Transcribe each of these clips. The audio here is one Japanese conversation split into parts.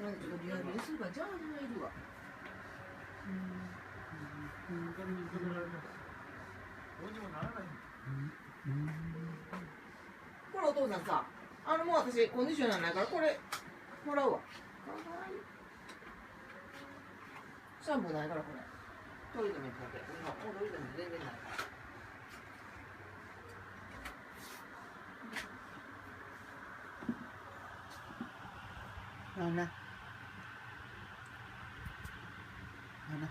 なんかちょっとリハビリするからジャージがいるわ。これお父さんさ、もう私コンディショナーないからこれもらうわ。シャンプーないからこれ。トリートメントだけ。今もうトリートメント全然ないから。Mana? Mana?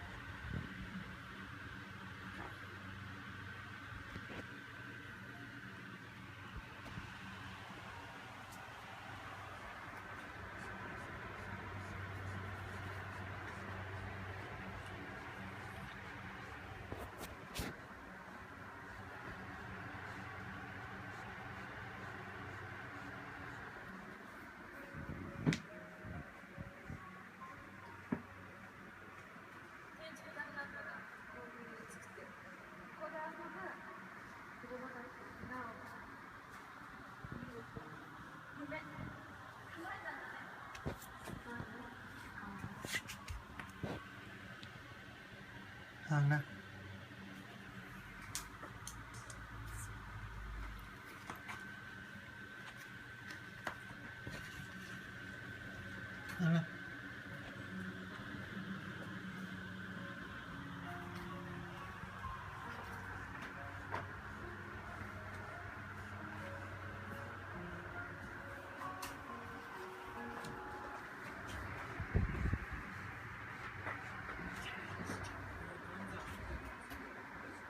Mana? Mana?